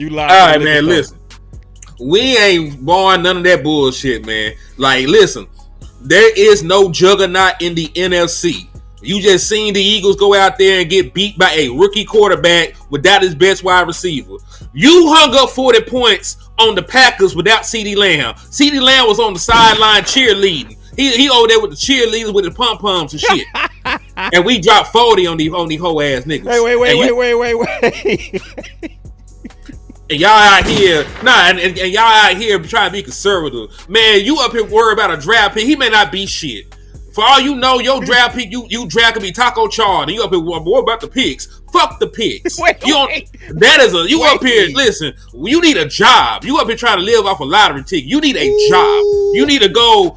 You lied. All right, man. Listen, we ain't born none of that bullshit, man. Like, listen, there is no juggernaut in the NFC. You just seen the Eagles go out there and get beat by a rookie quarterback without his best wide receiver. You hung up 40 points on the Packers without CeeDee Lamb. CeeDee Lamb was on the sideline cheerleading. He over there with the cheerleaders with the pom-poms and shit. And we dropped 40 on these whole ass niggas. Wait. And y'all out here, and y'all out here trying to be conservative. Man, you up here worried about a draft pick. He may not be shit. For all you know, your draft pick, you draft could be Taco Char, and you up here worried about the picks. Fuck the picks. Up here, listen, you need a job. You up here trying to live off a lottery ticket. You need a job. You need to go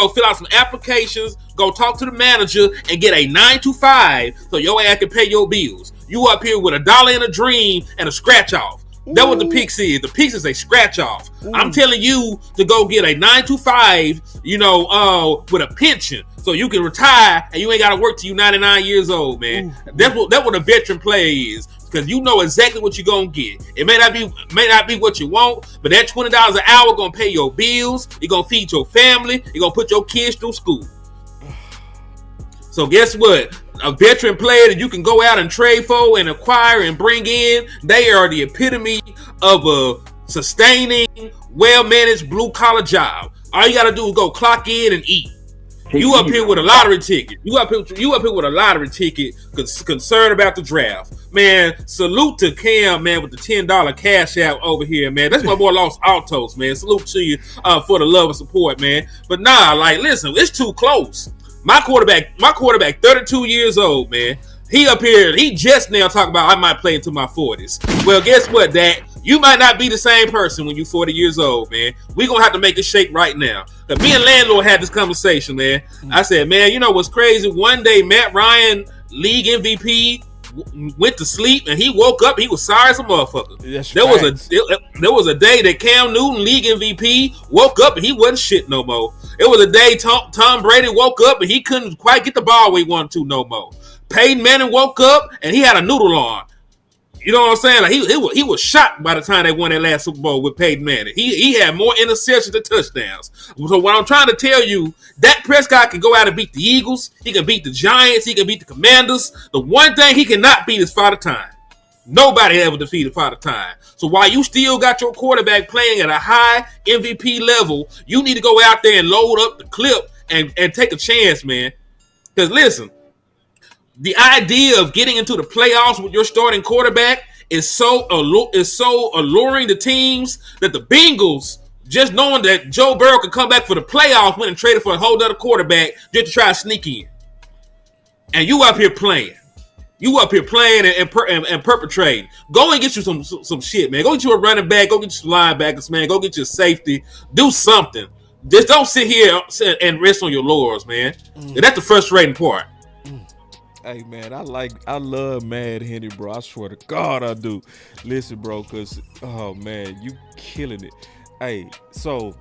fill out some applications, go talk to the manager, and get a 9 to 5 so your ass can pay your bills. You up here with $1 in a dream and a scratch off. That's what the picks is. The picks is a scratch off. I'm telling you to go get a 9 to 5, with a pension, so you can retire and you ain't got to work till you 99 years old, man. That's what a veteran player is, because you know exactly what you're gonna get. It may not be what you want, but that $20 an hour gonna pay your bills. You're gonna feed your family. You're gonna put your kids through school. So guess what? A veteran player that you can go out and trade for and acquire and bring in, they are the epitome of a sustaining, well-managed blue-collar job. All you got to do is go clock in and eat. You up here with a lottery ticket. You up here with a lottery ticket, concerned about the draft. Man, salute to Cam, man, with the $10 CashApp over here, man. That's my boy Los Altos, man. Salute to you for the love and support, man. But nah, like, listen, it's too close. My quarterback, 32 years old, man. He up here, he just now talking about I might play into my 40s. Well, guess what, Dak? You might not be the same person when you're 40 years old, man. We're going to have to make a shake right now. Because me and Landlord had this conversation, man. I said, man, you know what's crazy? One day, Matt Ryan, league MVP, went to sleep, and he woke up, he was sorry as a motherfucker. There was a day that Cam Newton, league MVP, woke up and he wasn't shit no more. It was a day Tom Brady woke up and he couldn't quite get the ball where he wanted to no more. Peyton Manning woke up and he had a noodle on. You know what I'm saying? Like he was shocked by the time they won that last Super Bowl with Peyton Manning. He had more interceptions than touchdowns. So what I'm trying to tell you, Dak Prescott can go out and beat the Eagles. He can beat the Giants. He can beat the Commanders. The one thing he cannot beat is Father Time. Nobody ever defeated Father Time. So while you still got your quarterback playing at a high MVP level, you need to go out there and load up the clip and take a chance, man. Because listen, the idea of getting into the playoffs with your starting quarterback is so alluring to teams that the Bengals, just knowing that Joe Burrow could come back for the playoffs, went and traded for a whole other quarterback just to try to sneak in. And you up here playing. You up here playing and perpetrating. Go and get you some shit, man. Go get you a running back. Go get you some linebackers, man. Go get you a safety. Do something. Just don't sit here and rest on your laurels, man. And that's the frustrating part. Hey, man, I love Mad Henry, bro. I swear to God I do. Listen, bro, because, oh, man, you killing it. Hey, so,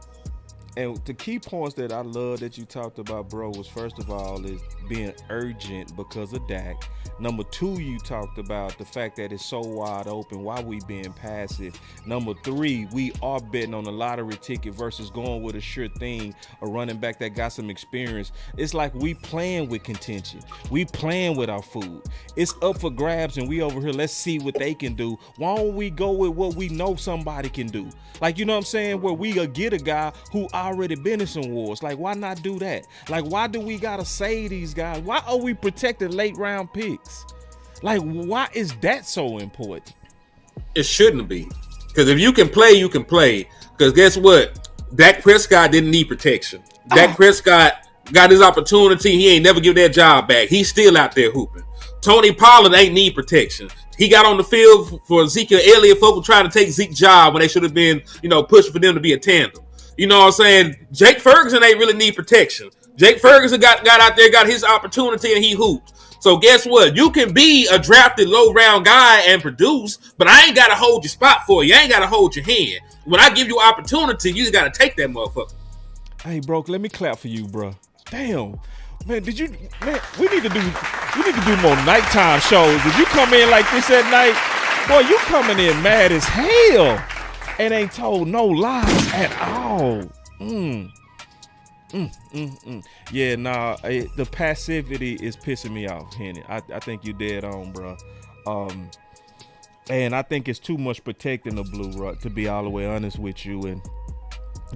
and the key points that I love that you talked about, bro, was first of all is being urgent because of Dak. Number two, you talked about the fact that it's so wide open. Why we being passive? Number three, we are betting on a lottery ticket versus going with a sure thing, a running back that got some experience. It's like we playing with contention. We playing with our food. It's up for grabs, and we over here, let's see what they can do. Why don't we go with what we know somebody can do? Like, you know what I'm saying? Where we get a guy who already been in some wars. Like, why not do that? Like, why do we got to save these guys? Why are we protecting late round picks? Like, why is that so important? It shouldn't be. Because if you can play, you can play. Because guess what? Dak Prescott didn't need protection. Dak Prescott got his opportunity. He ain't never give that job back. He's still out there hooping. Tony Pollard ain't need protection. He got on the field for Ezekiel Elliott. Folks were trying to take Zeke's job when they should have been, pushing for them to be a tandem. You know what I'm saying? Jake Ferguson ain't really need protection. Jake Ferguson got out there, got his opportunity, and he hooped. So guess what? You can be a drafted low-round guy and produce, but I ain't got to hold your spot for you. I ain't got to hold your hand. When I give you opportunity, you just got to take that motherfucker. Hey, bro, let me clap for you, bro. Damn. Man, we need to do more nighttime shows. If you come in like this at night, Boy, you coming in mad as hell and ain't told no lies at all. Yeah, nah, the passivity is pissing me off, Henny. I think you dead on, bro. And I think it's too much protecting the blue, bro, to be all the way honest with you. And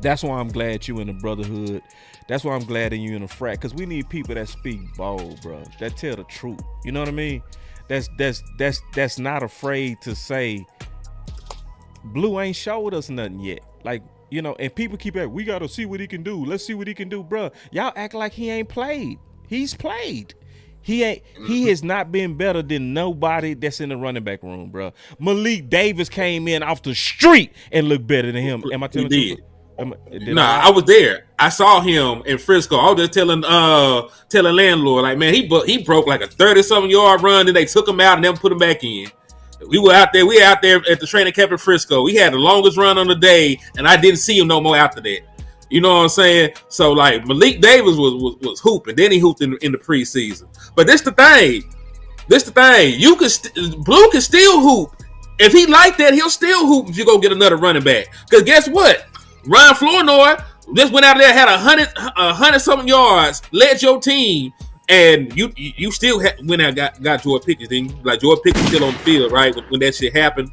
that's why I'm glad you in the brotherhood. That's why I'm glad that you in a frat, because we need people that speak bold, bro, that tell the truth. You know what I mean? That's not afraid to say Blue ain't showed us nothing yet. Like, you know, and people keep at, we got to see what he can do. Let's see what he can do, bro. Y'all act like he ain't played. He's played. He has not been better than nobody that's in the running back room, bro. Malik Davis came in off the street and looked better than him. Am I telling you? I was there. I saw him in Frisco. I was just telling landlord, like, man, he broke like a 30-something yard run, then they took him out and then put him back in. We were out there at the training camp in Frisco. We had the longest run on the day, and I didn't see him no more after that. You know what I'm saying? So, like, Malik Davis was hooping. Then he hooped in the preseason. But this the thing. You can Blue can still hoop. If he like that, he'll still hoop if you go get another running back. Because guess what? Ryan Flournoy just went out there, had 100-something yards, led your team, and you still went out and got George Pickens. Then, like, George Pickens still on the field, right? When that shit happened,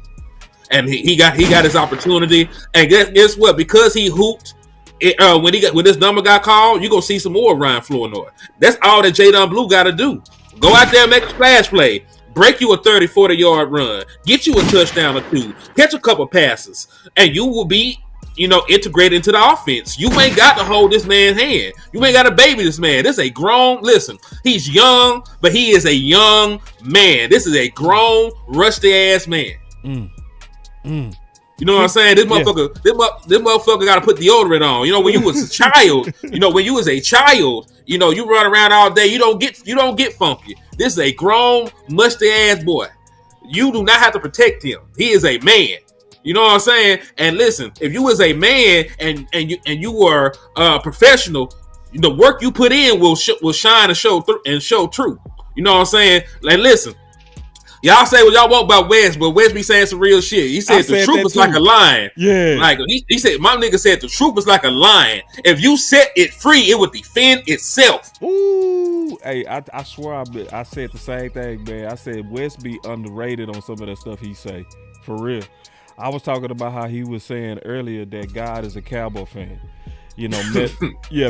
and he got his opportunity. And guess what? Because he hooped, when this number got called, you gonna see some more Ryan Flournoy. That's all that Jaydon Blue got to do. Go out there and make a splash play. Break you a 30-40 yard run. Get you a touchdown or two. Catch a couple passes, and you will be, integrated into the offense. You ain't got to hold this man's hand. You ain't got to baby this man. This is a grown, listen, he's young, but he is a young man. This is a grown, rusty-ass man. You know what I'm saying? This motherfucker got to put deodorant on. When you was a child, you run around all day, you don't get funky. This is a grown, musty-ass boy. You do not have to protect him. He is a man. You know what I'm saying? And listen, if you was a man and you were professional, the work you put in will shine and show true. You know what I'm saying? Like, listen, y'all say what y'all want about Wes, but Wes be saying some real shit. He said the truth is like a lion. Yeah. Like he said, my nigga said the truth is like a lion. If you set it free, it would defend itself. Ooh, hey, I swear I said the same thing, man. I said Wes be underrated on some of the stuff he say. For real. I was talking about how he was saying earlier that God is a Cowboy fan.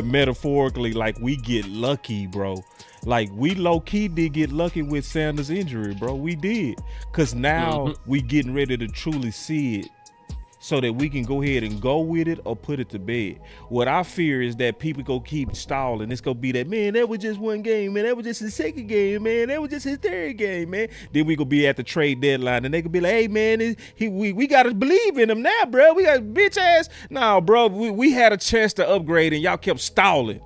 Metaphorically, like, we get lucky, bro. Like, we low-key did get lucky with Sanders' injury, bro. We did. Because now we getting ready to truly see it so that we can go ahead and go with it or put it to bed. What I fear is that people go keep stalling. It's going to be that, man, that was just one game, man. That was just his second game, man. That was just his third game, man. Then we going to be at the trade deadline, and they could be like, hey, man, we got to believe in him now, bro. We got bitch ass. Nah, bro, we had a chance to upgrade, and y'all kept stalling.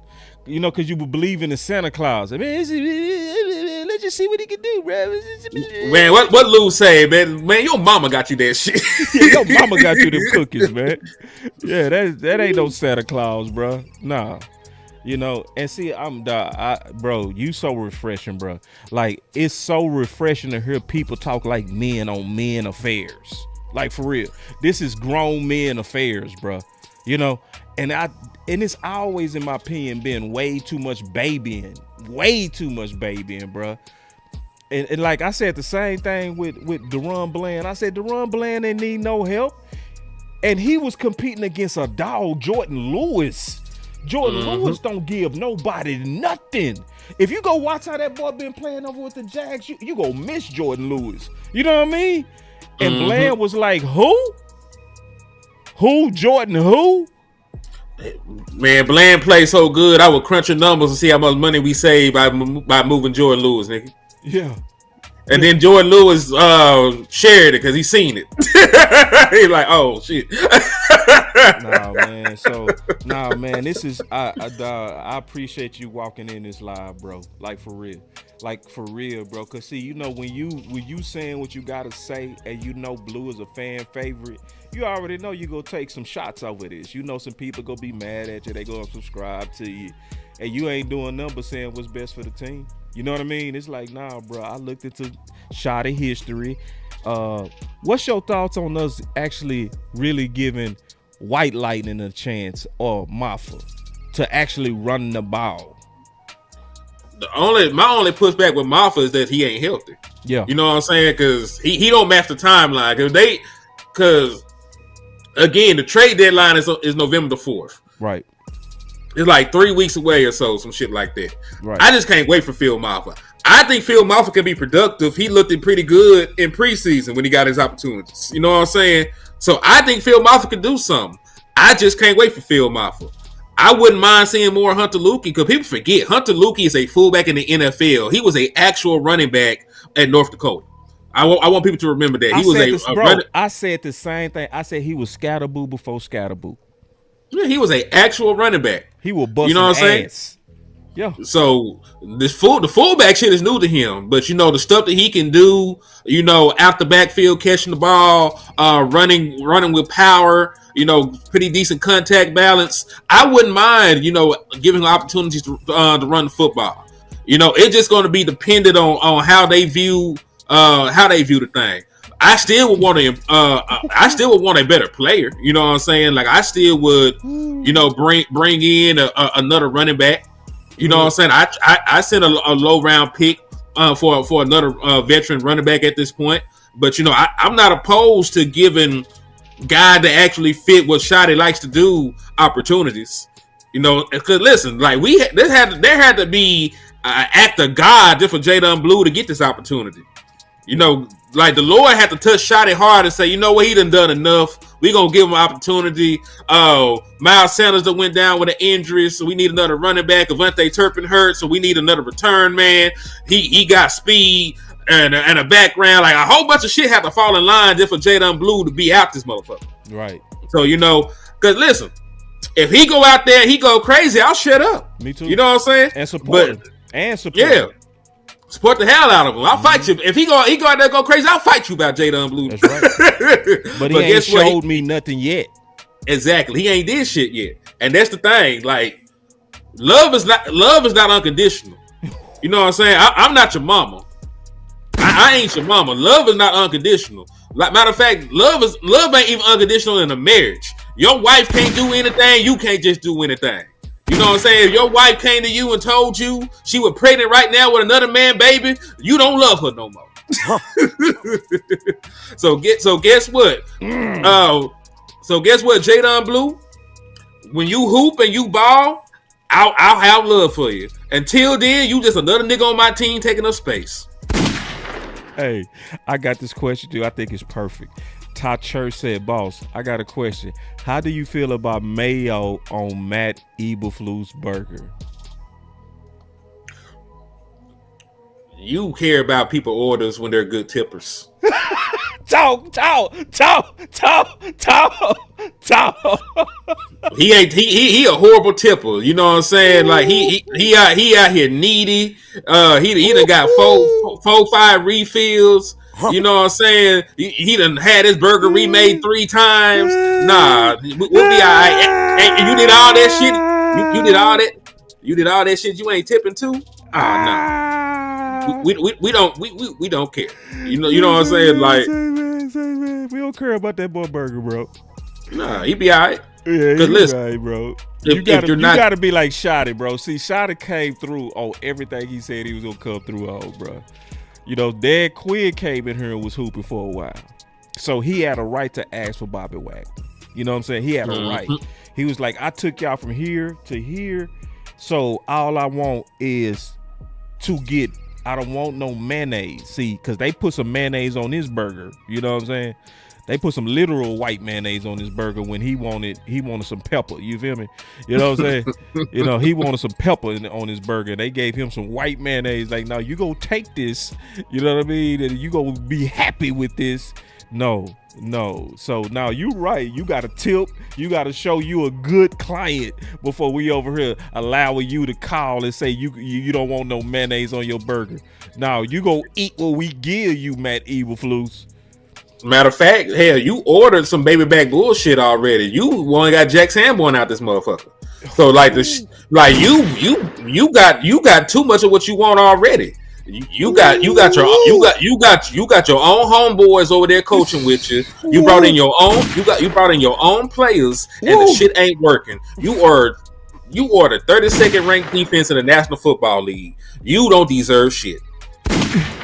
Because you were believing in Santa Claus. I mean, let's just see what he can do, bro. Man, what Lou say, man? Man, your mama got you that shit. Your mama got you them cookies, man. Yeah, that ain't no Santa Claus, bro. Nah. And see, bro, you so refreshing, bro. Like, it's so refreshing to hear people talk like men on men affairs. Like, for real. This is grown men affairs, bro. And it's always, in my opinion, been way too much babying, bro. And like I said, the same thing with Deron Bland. I said Deron Bland didn't need no help, and he was competing against a dog, Jordan Lewis. Jordan Lewis don't give nobody nothing. If you go watch how that boy been playing over with the Jags, you gonna miss Jordan Lewis. You know what I mean? And Bland was like, who? Who? Jordan who? Man, Bland plays so good, I would crunch your numbers and see how much money we save by moving Jordan Lewis, nigga. Yeah. And then Jordan Lewis shared it because he seen it. He's like, oh, shit. Nah, man, this is, I appreciate you walking in this live, bro. Like, for real. Bro. Because, see, when you saying what you got to say and Blue is a fan favorite, you already know you going to take some shots over this. Some people going to be mad at you. They going to subscribe to you. And you ain't doing nothing but saying what's best for the team. You know what I mean? It's like, nah, bro, I looked into shot of history. What's your thoughts on us actually really giving White Lightning a chance or Maffa to actually run the ball? My only pushback with Maffa is that he ain't healthy. Yeah, you know what I'm saying? Because he don't match the timeline. Because again, the trade deadline is November the 4th. right. It's like 3 weeks away or so, some shit like that. Right. I just can't wait for Phil Maffa. I think Phil Maffa can be productive. He looked pretty good in preseason when he got his opportunities. You know what I'm saying? So I think Phil Maffa can do something. I just can't wait for Phil Maffa. I wouldn't mind seeing more Hunter Lukey because people forget Hunter Lukey is a fullback in the NFL. He was an actual running back at North Dakota. I want people to remember that. I said the same thing. I said he was Scatterboo before Scatterboo. Yeah, he was an actual running back. He will bust. You know what I'm saying? Yeah. So the fullback shit is new to him, but the stuff that he can do, out the backfield, catching the ball, running with power, pretty decent contact balance. I wouldn't mind, giving him opportunities to run the football. It's just going to be dependent on how they view the thing. I still would want a better player. You know what I'm saying? Like I still would, bring in another running back. You know what I'm saying? I sent a low round pick for another veteran running back at this point. But I'm not opposed to giving guy that actually fit what Shotty likes to do opportunities. Because listen, like there had to be an act of God just for Jaydon Blue to get this opportunity. Like the Lord had to touch Shotty hard and say, you know what, he done enough. We're going to give him an opportunity. Miles Sanders that went down with an injury, so we need another running back. Avante Turpin hurt, so we need another return man. He got speed and a background. Like a whole bunch of shit had to fall in line just for Jaydon Blue to be out this motherfucker. Right. So, because listen, if he go out there and he go crazy, I'll shut up. Me too. You know what I'm saying? And support him. Yeah. Support the hell out of him. I'll fight you. If he go out there and go crazy, I'll fight you about Jaydon Blue. That's right. But he ain't showed me nothing yet. Exactly. He ain't did shit yet. And that's the thing. Like, love is not unconditional. You know what I'm saying? I'm not your mama. I ain't your mama. Love is not unconditional. Like, matter of fact, love ain't even unconditional in a marriage. Your wife can't do anything. You can't just do anything. You know what I'm saying? If your wife came to you and told you she was pregnant right now with another man, baby, you don't love her no more. So guess what? So guess what, Jaydon Blue? When you hoop and you ball, I'll have love for you. Until then, you just another nigga on my team taking up space. Hey, I got this question too. I think it's perfect. Todd Church said, boss, I got a question. How do you feel about mayo on Matt Eberflus burger? You care about people orders when they're good tippers. Talk. He a horrible tipper. You know what I'm saying? Like he out here needy. He done got four, 5 refills. You know what I'm saying? He done had his burger remade 3 times. Nah, we'll be all right. And you did all that shit. You did all that. You did all that shit. You ain't tipping too. No. We don't care. You know what I'm saying? Like, we don't care about that boy burger, bro. Nah, he be all right. Yeah, he be all right, bro. You gotta be like Shotty, bro. See, Shotty came through on everything he said he was gonna come through on, bro. Dad Quinn came in here and was hooping for a while. So he had a right to ask for Bobby Wagner. You know what I'm saying? He had a right. He was like, I took y'all from here to here. So all I want is to get, I don't want no mayonnaise. See, because they put some mayonnaise on his burger. You know what I'm saying? They put some literal white mayonnaise on his burger when he wanted some pepper. You feel me? You know what I'm saying? He wanted some pepper on his burger. They gave him some white mayonnaise. Like, now you go take this. You know what I mean? And you go be happy with this. No. So now you right. You got to tip. You got to show you a good client before we over here allowing you to call and say you don't want no mayonnaise on your burger. Now you go eat what we give you, Matt Eberflus. Matter of fact, hell, you ordered some baby back bullshit already. You only got Jack Sanborn out this motherfucker. So like you got too much of what you want already. You got your own homeboys over there coaching with you. You brought in your own. You brought in your own players, and the shit ain't working. You are the 32nd ranked defense in the National Football League. You don't deserve shit.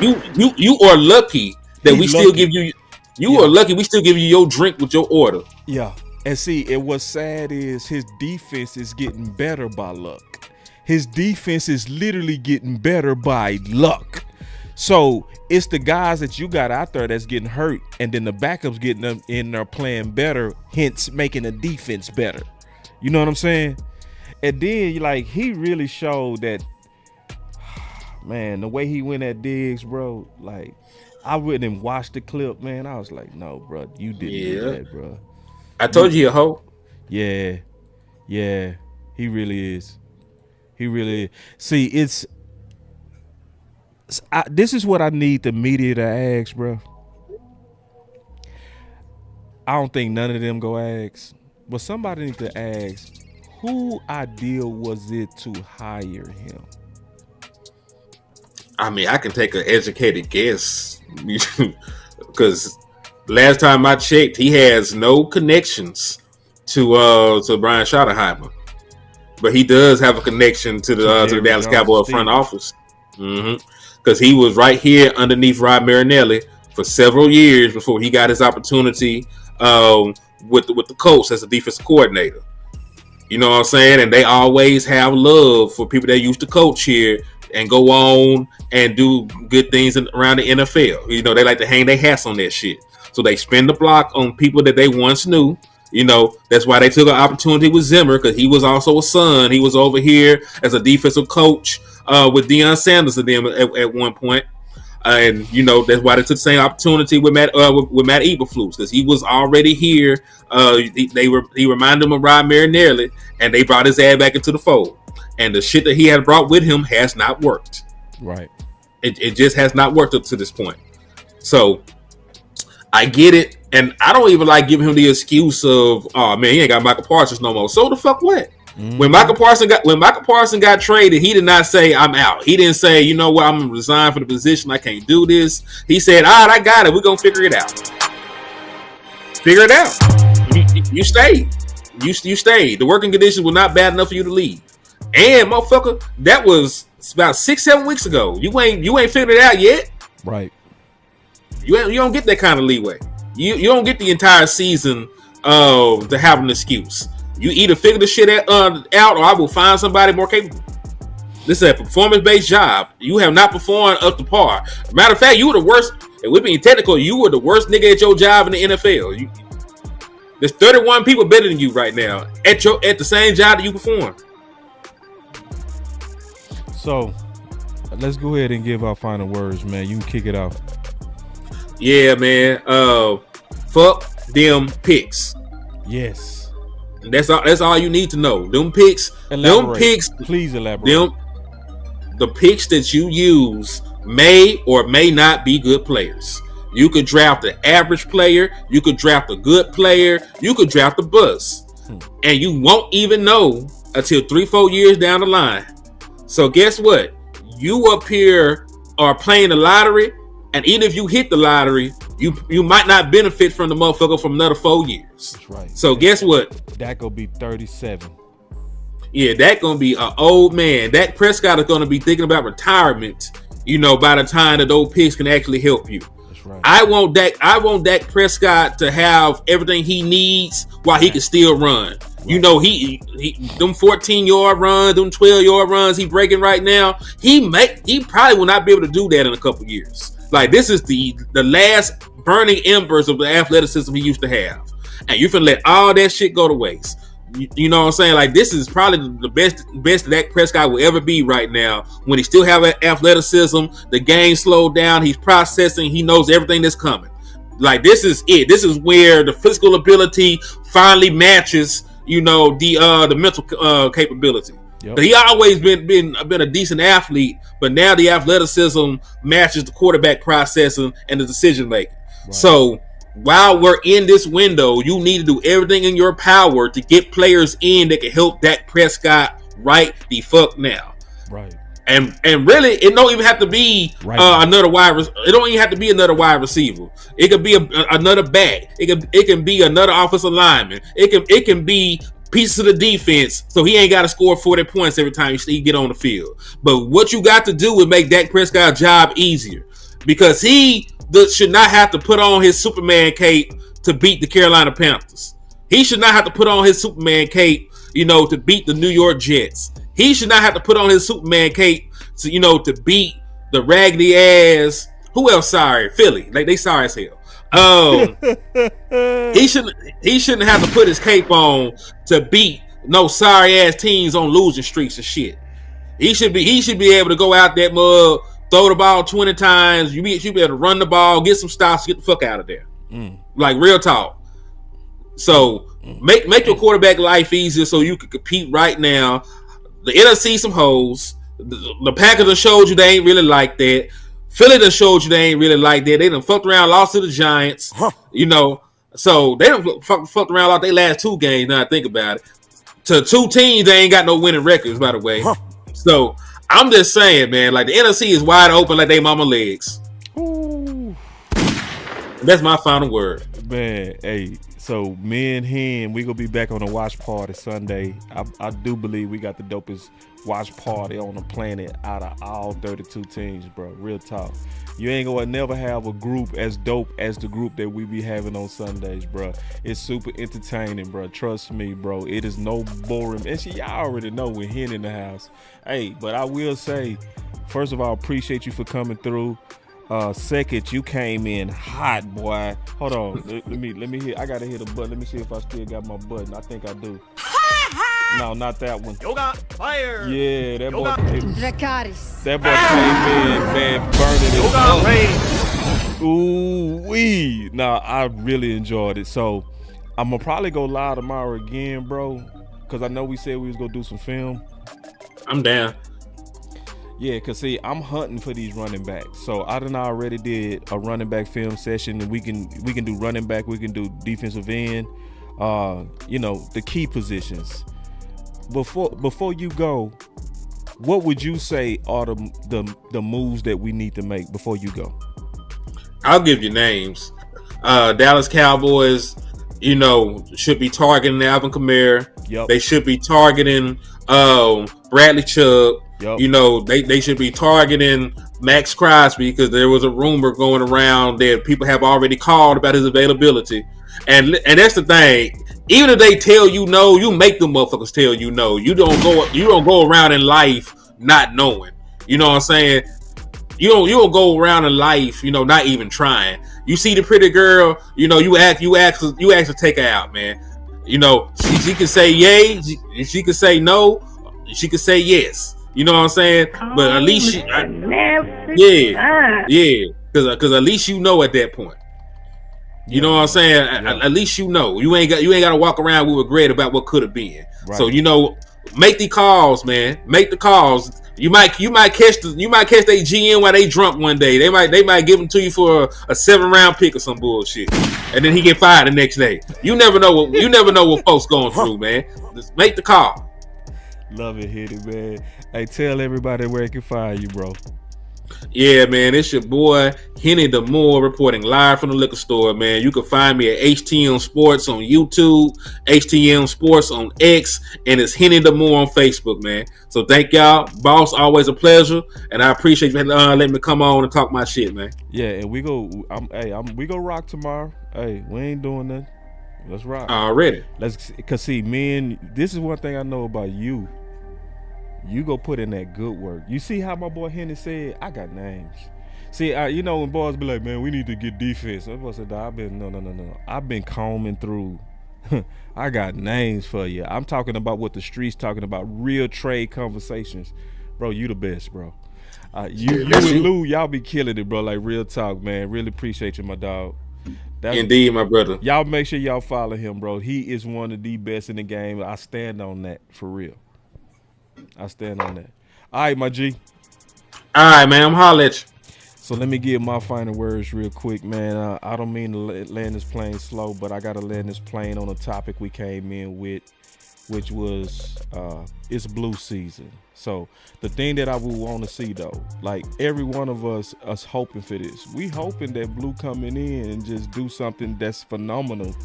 You are lucky that we still give you. You are lucky we still give you your drink with your order. Yeah. And see, and what's sad is his defense is getting better by luck. His defense is literally getting better by luck. So it's the guys that you got out there that's getting hurt, and then the backups getting them in there playing better, hence making the defense better. You know what I'm saying? And then like he really showed that, man, the way he went at Diggs, bro, like I went and watched the clip, man. I was like, no, bro, you didn't do that, bro. I told you a hoe. Yeah, he really is. He really is. See, this is what I need the media to ask, bro. I don't think none of them go ask, but somebody needs to ask, who ideal was it to hire him? I mean, I can take an educated guess because last time I checked, he has no connections to Brian Schottenheimer, but he does have a connection to the Dallas Cowboys front office. Because he was right here underneath Rod Marinelli for several years before he got his opportunity with the Colts as a defensive coordinator. You know what I'm saying? And they always have love for people that used to coach here and go on and do good things around the NFL. You know, they like to hang their hats on that shit. So they spin the block on people that they once knew. You know, that's why they took an opportunity with Zimmer, because he was also a son. He was over here as a defensive coach with Deion Sanders and them at one point. And, you know, that's why they took the same opportunity with Matt Eberflus, because he was already here. He reminded him of Rod Marinelli, and they brought his ass back into the fold. And the shit that he had brought with him has not worked. Right. It just has not worked up to this point. So I get it. And I don't even like giving him the excuse of, oh man, he ain't got Michael Parsons no more. So the fuck what? Mm-hmm. When Michael Parsons got traded, he did not say I'm out. He didn't say, you know what, I'm gonna resign for the position. I can't do this. He said, all right, I got it. We're gonna figure it out. Figure it out. You stayed. You stayed. The working conditions were not bad enough for you to leave. And motherfucker, that was about 6-7 weeks ago. You ain't figured it out yet. Right. You don't get that kind of leeway. You don't get the entire season to have an excuse. You either figure the shit out, or I will find somebody more capable. This is a performance-based job. You have not performed up to par. Matter of fact, you were the worst. And we're being technical. You were the worst nigga at your job in the NFL. There's 31 people better than you right now at the same job that you perform. So, let's go ahead and give our final words, man. You can kick it off. Yeah, man. Fuck them picks. Yes. That's all you need to know. Them picks. Elaborate. Them picks. Please elaborate. The picks that you use may or may not be good players. You could draft an average player. You could draft a good player. You could draft a bust. And you won't even know until 3-4 years down the line. So guess what? You up here are playing the lottery, and even if you hit the lottery, you might not benefit from the motherfucker from another 4 years. That's right. So guess what? That gonna be 37. Yeah, that gonna be an old man. Dak Prescott is gonna be thinking about retirement. You know, by the time that those picks can actually help you. That's right. I want Dak Prescott to have everything he needs while he can still run. Right. You know, he them 14-yard runs, them 12-yard runs he breaking right now. He probably will not be able to do that in a couple years. Like, this is the last burning embers of the athleticism he used to have, and you finna let all that shit go to waste. You know what I'm saying? Like, this is probably the best Dak Prescott will ever be right now. When he still have athleticism, the game slowed down, he's processing, he knows everything that's coming. Like, this is it. This is where the physical ability finally matches, you know, the mental capability. Yep. He always been a decent athlete, but now the athleticism matches the quarterback processing and the decision making. Right. So while we're in this window, you need to do everything in your power to get players in that can help Dak Prescott right the fuck now. Right. And really, it don't even have to be another wide. It don't even have to be another wide receiver. It could be another back. It can be another offensive lineman. It can be pieces of the defense, so he ain't got to score 40 points every time he get on the field. But what you got to do is make Dak Prescott's job easier, because he should not have to put on his Superman cape to beat the Carolina Panthers. He should not have to put on his Superman cape, to beat the New York Jets. He should not have to put on his Superman cape to beat the raggedy ass. Who else? Sorry, Philly. Like, they sorry as hell. He shouldn't have to put his cape on to beat no sorry ass teams on losing streaks and shit. He should be able to go out that mug, throw the ball 20 times. You should be able to run the ball, get some stops, get the fuck out of there. Like, real talk. So make your quarterback life easier so you can compete right now. The NFC some hoes. The Packers have showed you they ain't really like that. Philly done showed you they ain't really like that. They done fucked around, lost to the Giants. So they done fucked around, lost their last 2 games. Now I think about it. To 2 teams, they ain't got no winning records, by the way. So I'm just saying, man, like, the NFC is wide open like they mama legs. Ooh. That's my final word. Man, hey, so me and him, we gonna be back on a watch party Sunday. I do believe we got the dopest watch party on the planet out of all 32 teams, bro. Real talk. You ain't gonna never have a group as dope as the group that we be having on Sundays, bro. It's super entertaining, bro. Trust me, bro. It is no boring. And y'all already know we're here in the house. Hey, but I will say, first of all, appreciate you for coming through. Second, you came in hot, boy. Hold on, let me hear. I gotta hit a button. Let me see if I still got my button. I think I do. No, not that one. Yoga fire. Yeah, that boy. That boy came in, man, burning it up. Ooh wee. Nah, I really enjoyed it. So I'm gonna probably go live tomorrow again, bro. Cause I know we said we was gonna do some film. I'm down. Yeah, cause see, I'm hunting for these running backs. So I done already did a running back film session, and we can do running back, we can do defensive end, the key positions. Before you go, what would you say are the moves that we need to make before you go? I'll give you names. Dallas Cowboys, should be targeting Alvin Kamara. Yep. They should be targeting Bradley Chubb. Yep. They should be targeting Max Crosby, because there was a rumor going around that people have already called about his availability. And that's the thing. Even if they tell you no, you make them motherfuckers tell you no. You don't go around in life not knowing. You know what I'm saying? You don't go around in life, not even trying. You see the pretty girl, you ask to take her out, man. She can say yay, she can say no, she can say yes. You know what I'm saying? But at least because at least you know at that point. You know what I'm saying? At least you know. You ain't got to walk around with regret about what could have been. Right. So make the calls, man. Make the calls. You might catch their GM while they drunk one day. They might give them to you for a 7-round pick or some bullshit, and then he get fired the next day. You never know what folks going through, man. Just make the call. Love it, Hitty, man. Hey, tell everybody where they can find you, bro. Yeah, man, it's your boy Henny the Moore reporting live from the liquor store, man. You can find me at HTM Sports on YouTube, HTM Sports on X, and it's Henny the Moore on Facebook, man. So thank y'all, boss. Always a pleasure, and I appreciate you letting me come on and talk my shit, man. Yeah, and we go rock tomorrow. Hey, we ain't doing nothing. Let's rock already. Cause see, man, this is one thing I know about you. You go put in that good work. You see how my boy Henry said, I got names. See, when boys be like, man, we need to get defense. I said, no. I've been combing through. I got names for you. I'm talking about what the streets talking about, real trade conversations. Bro, you the best, bro. You and Lou, y'all be killing it, bro. Like, real talk, man. Really appreciate you, my dog. Indeed, my brother. Y'all make sure y'all follow him, bro. He is one of the best in the game. I stand on that, for real. I stand on that. All right, my G. All right, man. I'm holla at you. So let me give my final words real quick, man. I don't mean to land this plane slow, but I got to land this plane on a topic we came in with. which was it's blue season. So the thing that I would want to see though, like every one of us hoping for this. We hoping that Blue coming in and just do something that's phenomenal,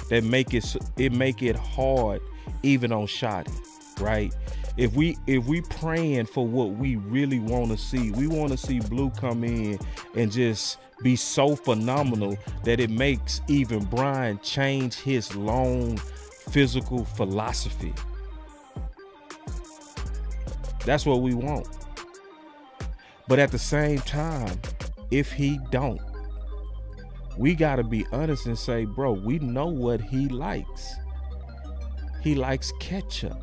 that make it hard even on Shotty, right? If we praying for what we really want to see, we want to see Blue come in and just be so phenomenal that it makes even Brian change his long physical philosophy. That's what we want. But at the same time, if he don't, we gotta be honest and say, bro, we know what he likes. He likes ketchup.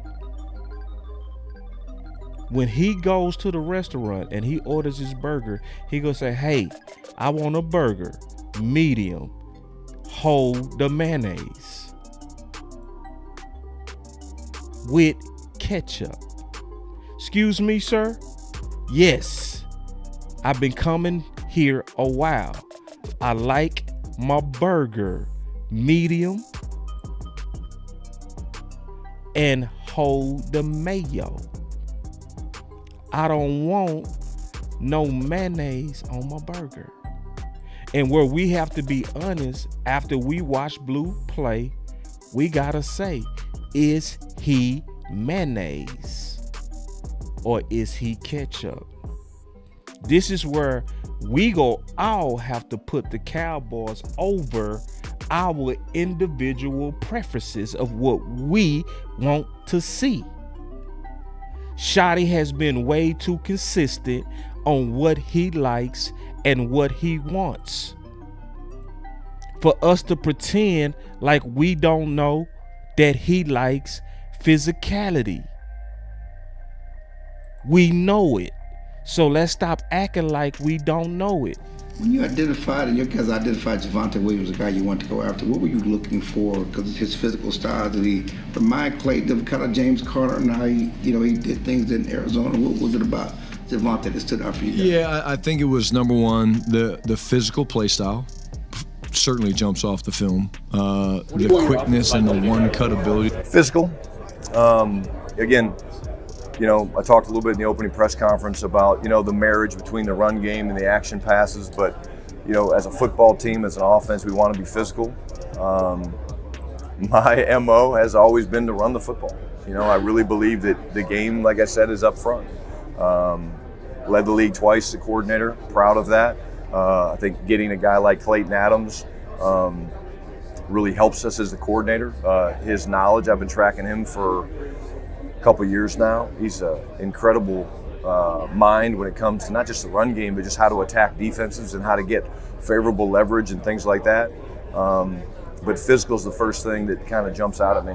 When he goes to the restaurant and he orders his burger, he gonna say, hey, I want a burger, medium, hold the mayonnaise with ketchup. Excuse me, sir? Yes, I've been coming here a while. I like my burger medium and hold the mayo. I don't want no mayonnaise on my burger. And where we have to be honest, after we watch Blue play, we gotta say, is he mayonnaise or is he ketchup? This is where we all have to put the Cowboys over our individual preferences of what we want to see. Shotty has been way too consistent on what he likes and what he wants. For us to pretend like we don't know that he likes physicality. We know it. So let's stop acting like we don't know it. When you identified, and your guys identified Javonte Williams, the guy you want to go after, what were you looking for? Because his physical style, did he remind Clay of kind of James Carter and how he did things in Arizona? What was it about Javonte that stood out for you guys? Yeah, I think it was number one, the physical play style. Certainly jumps off the film. The quickness and the one-cut ability. Physical. Again, I talked a little bit in the opening press conference about, the marriage between the run game and the action passes. But, as a football team, as an offense, we want to be physical. My MO has always been to run the football. I really believe that the game, like I said, is up front. Led the league twice as a coordinator, proud of that. I think getting a guy like Clayton Adams really helps us as the coordinator. His knowledge, I've been tracking him for couple years now. He's an incredible mind when it comes to not just the run game, but just how to attack defenses and how to get favorable leverage and things like that. But physical is the first thing that kind of jumps out at me.